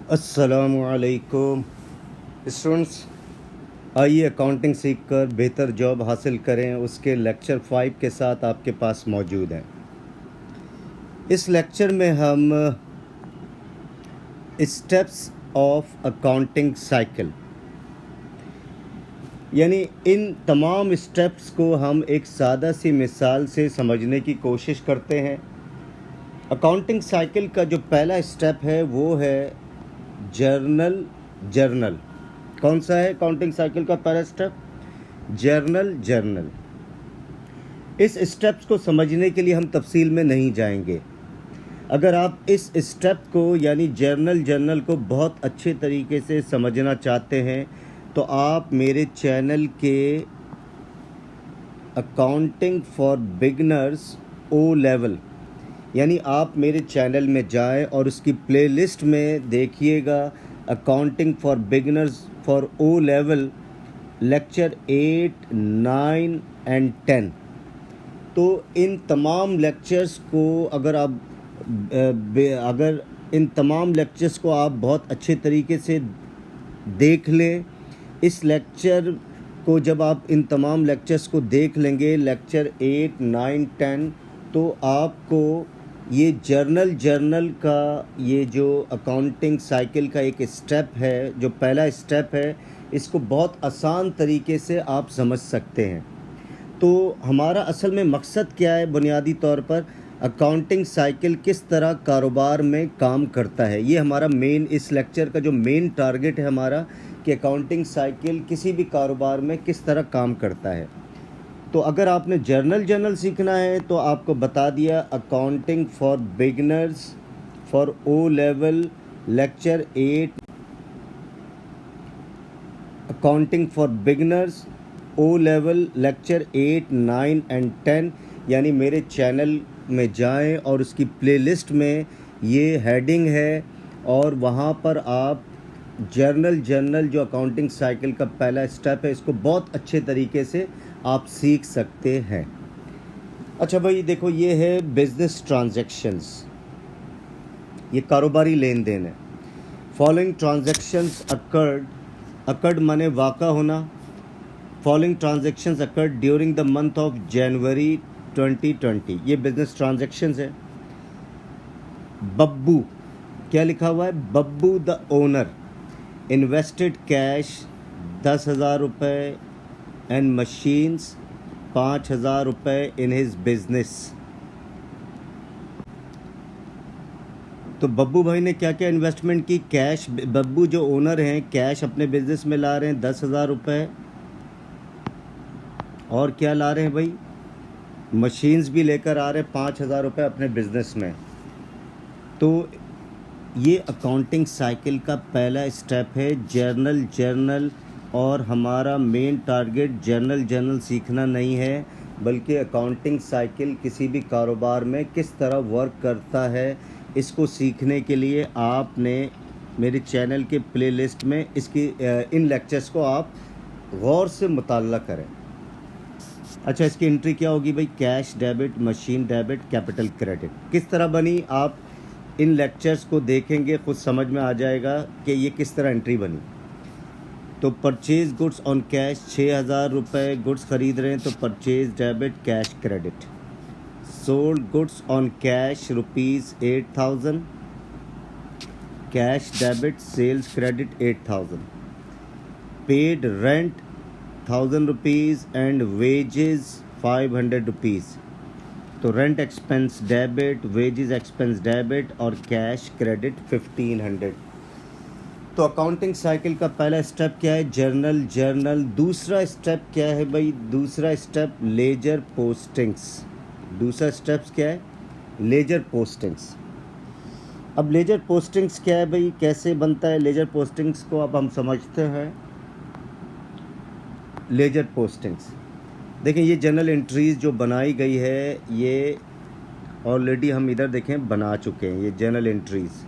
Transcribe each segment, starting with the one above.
अस्सलामुअलैकुम स्टूडेंट्स, आइए अकाउंटिंग सीखकर बेहतर जॉब हासिल करें। उसके लेक्चर 5 के साथ आपके पास मौजूद हैं। इस लेक्चर में हम स्टेप्स ऑफ अकाउंटिंग साइकिल यानी इन तमाम स्टेप्स को हम एक सादा सी मिसाल से समझने की कोशिश करते हैं। अकाउंटिंग साइकिल का जो पहला स्टेप है वो है जर्नल। कौन सा है अकाउंटिंग साइकिल का पहला स्टेप? जर्नल। इस स्टेप्स को समझने के लिए हम तफसील में नहीं जाएंगे। अगर आप इस स्टेप को यानी जर्नल को बहुत अच्छे तरीके से समझना चाहते हैं तो आप मेरे चैनल के accounting for beginners O level यानी आप मेरे चैनल में जाएं और उसकी प्लेलिस्ट में देखिएगा accounting for beginners for O level lecture 8, 9 and 10। तो इन तमाम लेक्चर्स को अगर इन तमाम लेक्चर्स को आप बहुत अच्छे तरीके से देख लें, इस लेक्चर को जब आप इन तमाम लेक्चर्स को देख लेंगे लेक्चर 8, 9, 10, तो आपको ये जर्नल का ये जो अकाउंटिंग साइकिल का एक स्टेप है, जो पहला स्टेप है, इसको बहुत आसान तरीके से आप समझ सकते हैं। तो हमारा असल में मकसद क्या है? बुनियादी तौर पर अकाउंटिंग साइकिल किस तरह कारोबार में काम करता है, ये हमारा मेन, इस लेक्चर का जो मेन टारगेट है हमारा कि अकाउंटिंग साइकिल किसी भी कारोबार में किस तरह काम करता है। तो अगर आपने जर्नल सीखना है तो आपको बता दिया accounting for beginners for O level lecture 8, accounting for beginners O level lecture 8, 9 and 10 यानी मेरे चैनल में जाएं और उसकी प्लेलिस्ट में ये हेडिंग है और वहाँ पर आप जर्नल जो अकाउंटिंग साइकिल का पहला स्टेप है इसको बहुत अच्छे तरीके से आप सीख सकते हैं। अच्छा भाई देखो, ये है बिजनेस ट्रांजैक्शंस, ये कारोबारी लेन देन है। फॉलोइंग ट्रांजैक्शंस अकर्ड माने वाक़ा होना। Following transactions occurred during the month of January 2020, ये बिजनेस ट्रांजैक्शंस है। बब्बू, क्या लिखा हुआ है? Babbu the owner invested cash 10,000 रुपये एंड मशीन्स 5,000 रुपये इन हिज बिजनेस। तो बब्बू भाई ने क्या क्या इन्वेस्टमेंट की? कैश, बब्बू जो ओनर हैं कैश अपने बिजनेस में ला रहे हैं 10,000 रुपये, और क्या ला रहे हैं भाई? मशीन्स भी लेकर आ रहे हैं 5,000 रुपये अपने बिजनेस में। तो ये अकाउंटिंग साइकिल का पहला स्टेप है जर्नल। और हमारा मेन टारगेट जर्नल सीखना नहीं है, बल्कि अकाउंटिंग साइकिल किसी भी कारोबार में किस तरह वर्क करता है, इसको सीखने के लिए आपने मेरे चैनल के प्लेलिस्ट में इसकी इन लेक्चर्स को आप गौर से मुताल्ला करें। अच्छा, इसकी एंट्री क्या होगी भाई? Cash debit, machine debit, capital credit. किस तरह बनी? आप इन लेक्चर्स को देखेंगे खुद समझ में आ जाएगा कि ये किस तरह एंट्री बनी। तो परचेज गुड्स ऑन कैश 6,000 रुपये गुड्स ख़रीद रहे हैं तो purchase debit cash credit. Sold goods on cash ₹8,000 cash debit sales credit 8,000। Paid rent 1,000 rupees and wages 500 rupees. तो rent expense debit, wages expense debit और कैश क्रेडिट 1,500। तो accounting cycle का पहला स्टेप क्या है? जर्नल। दूसरा स्टेप क्या है भाई? दूसरा स्टेप लेजर पोस्टिंग्स। दूसरा स्टेप क्या है? Ledger postings. अब लेजर पोस्टिंग्स क्या है भाई? कैसे बनता है लेजर पोस्टिंग्स को? अब हम समझते हैं लेजर पोस्टिंग्स। देखें, ये जर्नल एंट्रीज़ जो बनाई गई है ये ऑलरेडी हम इधर देखें बना चुके हैं। ये जर्नल एंट्रीज़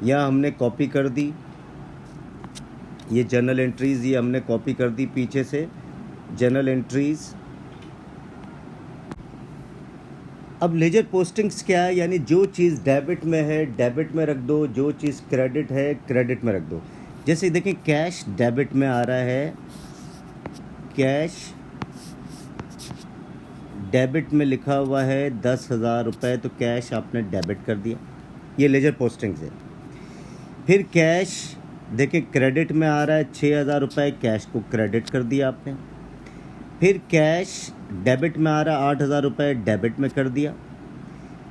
यहाँ हमने कॉपी कर दी, ये जर्नल एंट्रीज़ ये हमने कॉपी कर दी पीछे से। जर्नल एंट्रीज़ अब लेजर पोस्टिंग्स क्या है, यानी जो चीज़ डेबिट में है डेबिट में रख दो, जो चीज़ क्रेडिट है क्रेडिट में रख दो। जैसे देखें कैश डेबिट में आ रहा है, कैश डेबिट में लिखा हुआ है 10,000 रुपये, तो कैश आपने डेबिट कर दिया, ये लेजर पोस्टिंग्स है। फिर कैश देखें क्रेडिट में आ रहा है 6,000 रुपये, कैश को क्रेडिट कर दिया आपने। फिर कैश डेबिट में आ रहा है 8,000 रुपये, डेबिट में कर दिया।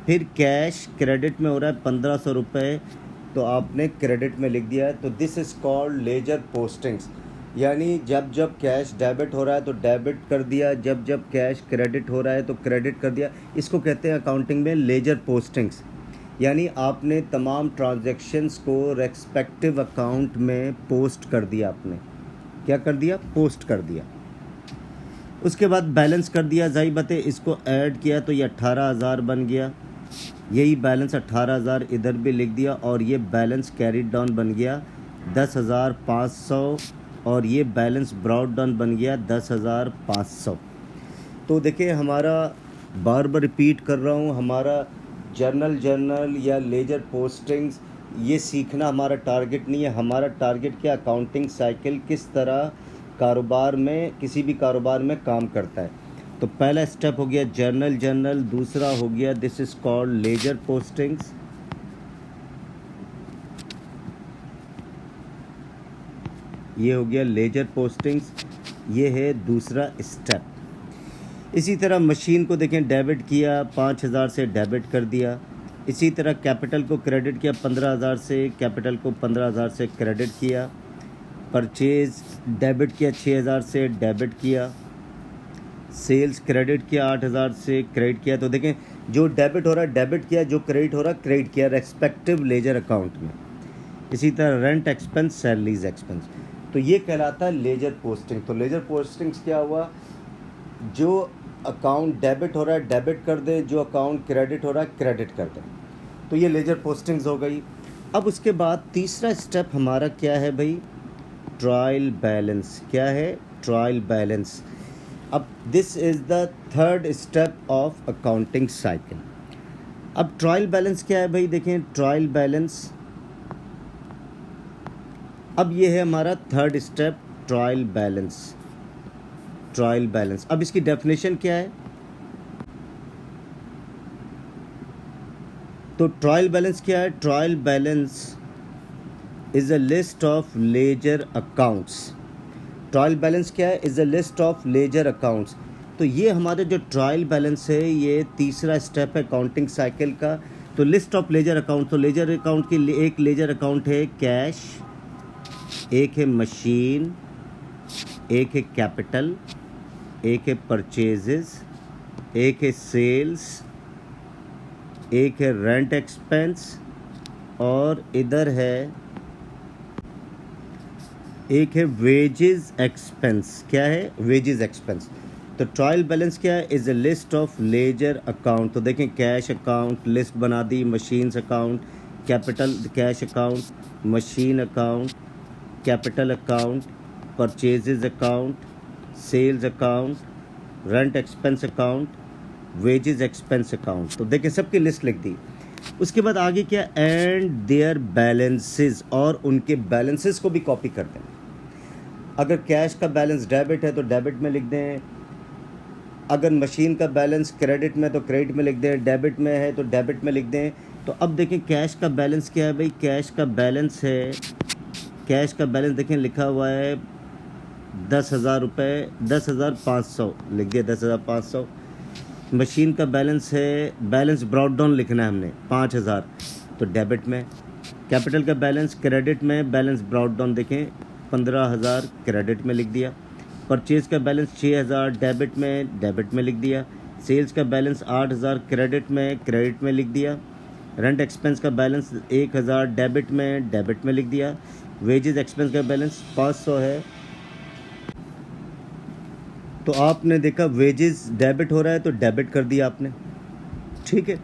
फिर कैश क्रेडिट में हो रहा है 1,500 रुपये, तो आपने क्रेडिट में लिख दिया है। तो this is called laser postings, यानी जब जब कैश डेबिट हो रहा है तो डेबिट कर दिया, जब जब कैश क्रेडिट हो रहा है तो क्रेडिट कर दिया। इसको कहते हैं अकाउंटिंग में लेजर पोस्टिंग्स, यानी आपने तमाम ट्रांजैक्शंस को रेस्पेक्टिव अकाउंट में पोस्ट कर दिया। आपने क्या कर दिया? पोस्ट कर दिया। उसके बाद बैलेंस कर दिया, ज़ाहिर बात है इसको ऐड किया तो ये 18,000 बन गया, यही बैलेंस 18,000 इधर भी लिख दिया, और ये बैलेंस कैरीड डाउन बन गया 10,500, और ये बैलेंस ब्रॉट डाउन बन गया 10,500। तो देखिए हमारा, बार बार रिपीट कर रहा हूँ, हमारा जर्नल या लेजर पोस्टिंग्स ये सीखना हमारा टारगेट नहीं है। हमारा टारगेट क्या, अकाउंटिंग साइकिल किस तरह कारोबार में, किसी भी कारोबार में काम करता है। तो पहला स्टेप हो गया जर्नल, दूसरा हो गया this is called laser postings, ये हो गया लेजर पोस्टिंग्स, ये है दूसरा स्टेप। इसी तरह मशीन को देखें डेबिट किया 5,000 से डेबिट कर दिया। इसी तरह कैपिटल को क्रेडिट किया 15,000 से, कैपिटल को 15,000 से क्रेडिट किया। परचेज डेबिट किया 6,000 से, डेबिट किया। सेल्स क्रेडिट किया 8,000 से, क्रेडिट किया। तो देखें जो डेबिट हो रहा है डेबिट किया, जो क्रेडिट हो रहा है क्रेडिट किया रेस्पेक्टिव लेजर अकाउंट में। इसी तरह रेंट एक्सपेंस, सैलरीज एक्सपेंस, तो ये कहलाता है लेजर पोस्टिंग। तो लेजर पोस्टिंग्स क्या हुआ, जो अकाउंट डेबिट हो रहा है डेबिट कर दे, जो अकाउंट क्रेडिट हो रहा है क्रेडिट कर दे। तो ये लेजर पोस्टिंग्स हो गई। अब उसके बाद तीसरा स्टेप हमारा क्या है भाई, ट्रायल बैलेंस। क्या है? Trial balance. अब this is the third step of accounting cycle. अब ट्रायल बैलेंस क्या है भाई, देखें ट्रायल बैलेंस, अब ये है हमारा third step, trial balance. Trial balance, अब इसकी डेफिनेशन क्या है, तो ट्रायल बैलेंस क्या है, trial balance is a list of ledger accounts. Trial balance क्या है, is a list of ledger accounts. तो ये हमारे जो ट्रायल बैलेंस है ये तीसरा स्टेप है अकाउंटिंग साइकिल का। तो लिस्ट ऑफ लेजर अकाउंट, तो लेजर अकाउंट की एक लेजर अकाउंट है कैश, एक है मशीन, एक है कैपिटल, एक है परचेजेस, एक है सेल्स, एक है रेंट एक्सपेंस, और इधर है एक है वेजेस एक्सपेंस। क्या है? Wages expense. तो ट्रायल बैलेंस क्या है, is a list of ledger account. तो देखें कैश अकाउंट लिस्ट बना दी, machines account, capital cash account, machine account, capital account, purchases account, sales account, rent expense account, wages expense account. तो देखें सबकी लिस्ट लिख दी। उसके बाद आगे क्या, एंड देयर बैलेंसेस, और उनके बैलेंसेस को भी कॉपी कर दें। अगर कैश का बैलेंस डेबिट है तो डेबिट में लिख दें, अगर मशीन का बैलेंस क्रेडिट में तो क्रेडिट में लिख दें, डेबिट में है तो डेबिट में लिख दें। तो अब देखें कैश का बैलेंस क्या है भाई, कैश का बैलेंस है, कैश का बैलेंस देखें लिखा हुआ है 10,000 रुपये, 10,500 लिख दिया, 10,500। मशीन का बैलेंस है, बैलेंस ब्रॉट डाउन लिखना है हमने 5,000, तो डेबिट में। कैपिटल का बैलेंस क्रेडिट में, बैलेंस ब्रॉट डाउन देखें 15,000 क्रेडिट में लिख दिया। परचेज़ का बैलेंस 6,000 डेबिट में लिख दिया। सेल्स का बैलेंस 8,000 क्रेडिट में लिख दिया। रेंट एक्सपेंस का बैलेंस 1,000 डेबिट में लिख दिया। वेजेस एक्सपेंस का बैलेंस 500 है। तो आपने देखा वेजेस डेबिट हो रहा है तो डेबिट कर दिया आपने, ठीक है।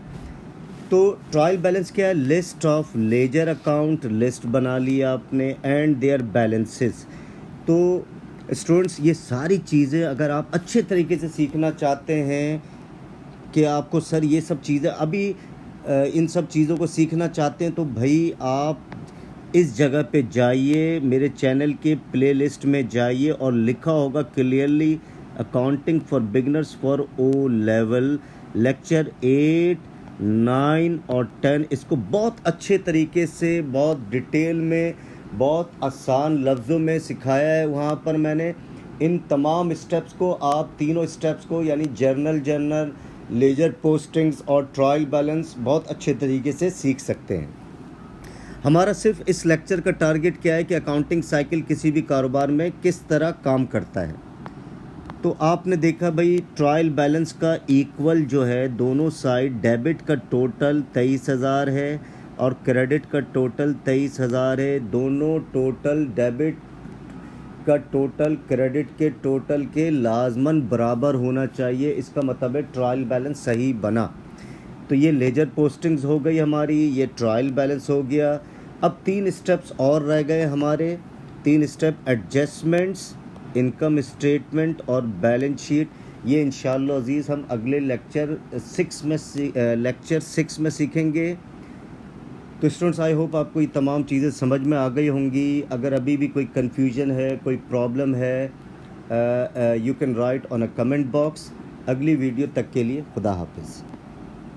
तो ट्रायल बैलेंस क्या है, list of ledger account, list बना लिया आपने, एंड देयर बैलेंसेस। तो स्टूडेंट्स ये सारी चीज़ें अगर आप अच्छे तरीके से सीखना चाहते हैं कि आपको सर ये सब चीज़ें अभी इन सब चीज़ों को सीखना चाहते हैं तो भाई आप इस जगह पे जाइए, मेरे चैनल के प्लेलिस्ट में जाइए और लिखा होगा clearly accounting for beginners for O level lecture 8, 9 और 10। इसको बहुत अच्छे तरीके से, बहुत डिटेल में, बहुत आसान लफ्ज़ों में सिखाया है वहाँ पर मैंने। इन तमाम स्टेप्स को आप तीनों स्टेप्स को यानी जर्नल, लेजर पोस्टिंग्स और ट्रायल बैलेंस बहुत अच्छे तरीके से सीख सकते हैं। हमारा सिर्फ इस लेक्चर का टारगेट क्या है कि अकाउंटिंग साइकिल किसी भी कारोबार में किस तरह काम करता है। तो आपने देखा भाई ट्रायल बैलेंस का इक्वल जो है दोनों साइड, डेबिट का टोटल 23,000 है और क्रेडिट का टोटल 23,000 है। दोनों टोटल डेबिट का टोटल क्रेडिट के टोटल के लाजमन बराबर होना चाहिए। इसका मतलब है ट्रायल बैलेंस सही बना। तो ये लेजर पोस्टिंग्स हो गई हमारी, ये ट्रायल बैलेंस हो गया। अब 3 स्टेप्स और रह गए हमारे, 3 स्टेप एडजस्टमेंट्स, इनकम स्टेटमेंट और बैलेंस शीट। ये इंशाअल्लाह अज़ीज़ हम अगले लेक्चर 6 में सीखेंगे। तो स्टूडेंट्स आई होप आपको ये तमाम चीज़ें समझ में आ गई होंगी। अगर अभी भी कोई कन्फ्यूजन है, कोई प्रॉब्लम है, you can write on a comment box. अगली वीडियो तक के लिए खुदा हाफिज़।